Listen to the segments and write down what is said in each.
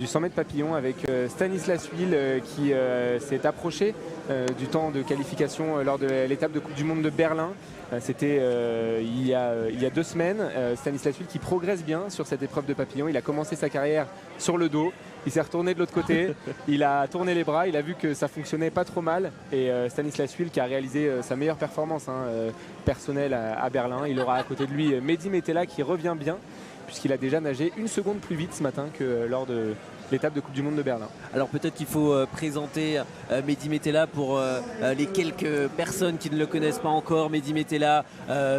Du 100 mètres papillon avec Stanislas Huil qui s'est approché du temps de qualification lors de l'étape de Coupe du Monde de Berlin. C'était il y a 2 semaines. Stanislas Huil qui progresse bien sur cette épreuve de papillon. Il a commencé sa carrière sur le dos. Il s'est retourné de l'autre côté. Il a tourné les bras. Il a vu que ça fonctionnait pas trop mal. Et Stanislas Huil qui a réalisé sa meilleure performance personnelle à Berlin. Il aura à côté de lui Mehdi Metella qui revient bien, puisqu'il a déjà nagé 1 seconde plus vite ce matin que lors de l'étape de Coupe du Monde de Berlin. Alors peut-être qu'il faut présenter Mehdi Metella pour les quelques personnes qui ne le connaissent pas encore. Mehdi Metella,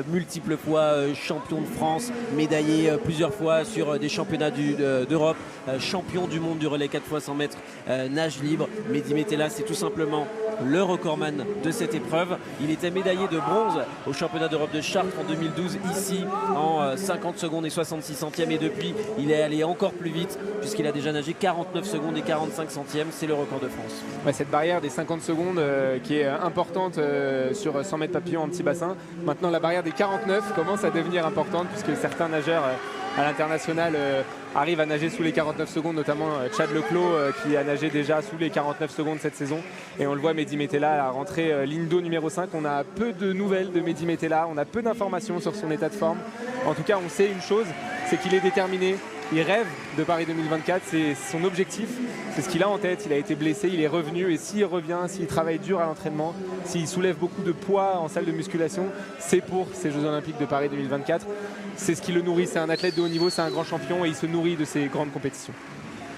multiple fois champion de France, médaillé plusieurs fois sur des championnats d'Europe, champion du monde du relais 4 x 100 mètres nage libre. Mehdi Metella, c'est tout simplement le recordman de cette épreuve. Il était médaillé de bronze au championnat d'Europe de Chartres en 2012 ici en 50 secondes et 66 centièmes, et depuis il est allé encore plus vite puisqu'il a déjà nagé 49 secondes et 45 centièmes. C'est le record de France. Ouais, cette barrière des 50 secondes qui est importante sur 100 mètres papillon en petit bassin. Maintenant la barrière des 49 commence à devenir importante puisque certains nageurs à l'international arrivent à nager sous les 49 secondes, notamment Chad Leclos qui a nagé déjà sous les 49 secondes cette saison. Et on le voit, Mehdi Metella a rentré ligne d'eau numéro 5. On a peu de nouvelles de Mehdi Metella, on a peu d'informations sur son état de forme. En tout cas, on sait une chose, c'est qu'il est déterminé. Il rêve de Paris 2024, c'est son objectif, c'est ce qu'il a en tête. Il a été blessé, il est revenu, et s'il revient, s'il travaille dur à l'entraînement, s'il soulève beaucoup de poids en salle de musculation, c'est pour ces Jeux Olympiques de Paris 2024. C'est ce qui le nourrit, c'est un athlète de haut niveau, c'est un grand champion et il se nourrit de ces grandes compétitions.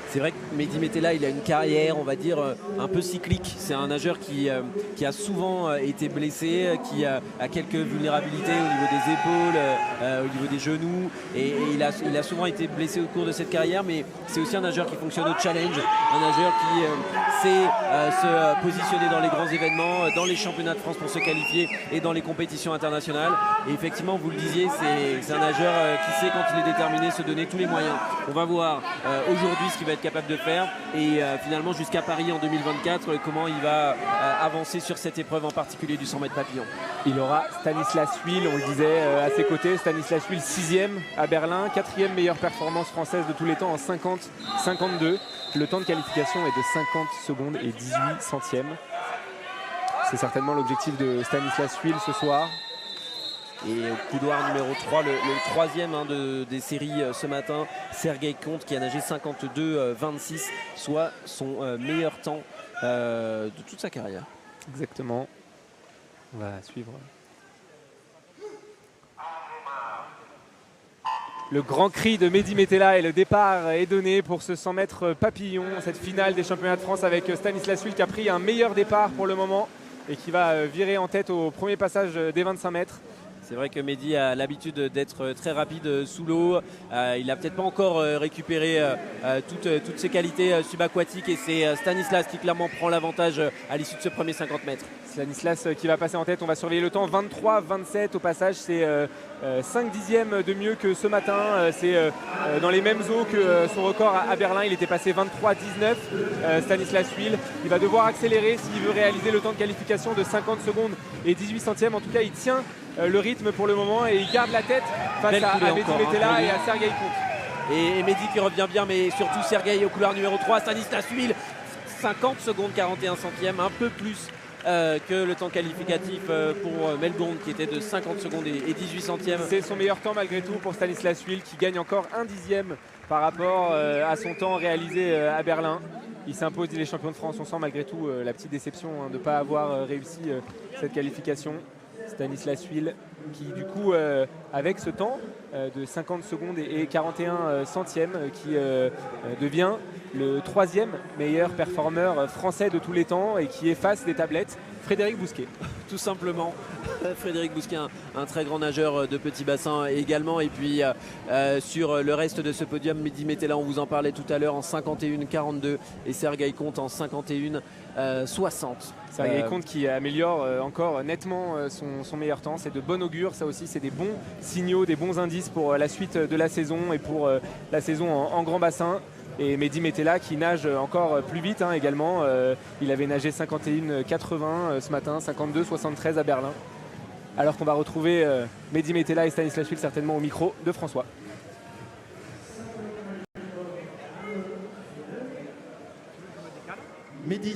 C'est vrai que Mehdi Metella, il a une carrière, on va dire, un peu cyclique. C'est un nageur qui a souvent été blessé, qui a quelques vulnérabilités au niveau des épaules, au niveau des genoux. Et il a souvent été blessé au cours de cette carrière, mais c'est aussi un nageur qui fonctionne au challenge, un nageur qui sait se positionner dans les grands événements, dans les championnats de France pour se qualifier et dans les compétitions internationales. Et effectivement, vous le disiez, c'est un nageur qui sait, quand il est déterminé, se donner tous les moyens. On va voir aujourd'hui ce qu'il va être capable de faire et finalement jusqu'à Paris en 2024 comment il va avancer sur cette épreuve en particulier du 100 mètres papillon. Il aura Stanislas Huil, on le disait, à ses côtés. Stanislas Huil 6e à Berlin, 4e meilleure performance française de tous les temps en 50-52. Le temps de qualification est de 50 secondes et 18 centièmes. C'est certainement l'objectif de Stanislas Huil ce soir. Et au couloir numéro 3, le troisième des séries ce matin, Sergueï Comte qui a nagé 52-26, soit son meilleur temps de toute sa carrière. Exactement. On va suivre le grand cri de Mehdi Metella et le départ est donné pour ce 100 mètres papillon, cette finale des championnats de France avec Stanislas Huil qui a pris un meilleur départ pour le moment et qui va virer en tête au premier passage des 25 mètres. C'est vrai que Mehdi a l'habitude d'être très rapide sous l'eau. Il n'a peut-être pas encore récupéré toutes ses qualités subaquatiques et c'est Stanislas qui clairement prend l'avantage à l'issue de ce premier 50 mètres. Stanislas qui va passer en tête, on va surveiller le temps, 23-27 au passage, c'est 5 dixièmes de mieux que ce matin, c'est dans les mêmes eaux que son record à Berlin, il était passé 23-19, Stanislas Huil. Il va devoir accélérer s'il veut réaliser le temps de qualification de 50 secondes et 18 centièmes, en tout cas il tient le rythme pour le moment et il garde la tête face à Mehdi Metella et à Sergueï Comte. Et Mehdi qui revient bien, mais surtout Sergueï au couloir numéro 3, Stanislas Huil, 50 secondes 41 centièmes, un peu plus que le temps qualificatif pour Melbourne qui était de 50 secondes et 18 centièmes. C'est son meilleur temps malgré tout pour Stanislas Huil qui gagne encore 1 dixième par rapport à son temps réalisé à Berlin. Il s'impose, il est champion de France. On sent malgré tout la petite déception de ne pas avoir réussi cette qualification. Stanislas Huil qui du coup avec ce temps de 50 secondes et 41 centièmes qui devient le 3e meilleur performeur français de tous les temps et qui efface des tablettes Frédéric Bousquet. Tout simplement, Frédéric Bousquet, un très grand nageur de petit bassin également. Et puis sur le reste de ce podium, Mehdi Metella, on vous en parlait tout à l'heure, en 51-42 et Sergueï Comte en 51-60. Sergueï Comte qui améliore encore nettement son meilleur temps. C'est de bon augure, ça aussi c'est des bons signaux, des bons indices pour la suite de la saison et pour la saison en grand bassin. Et Mehdi Metella qui nage encore plus vite également. Il avait nagé 51-80 ce matin, 52-73 à Berlin. Alors qu'on va retrouver Mehdi Metella et Stanislas Huil certainement au micro de François. Mehdi.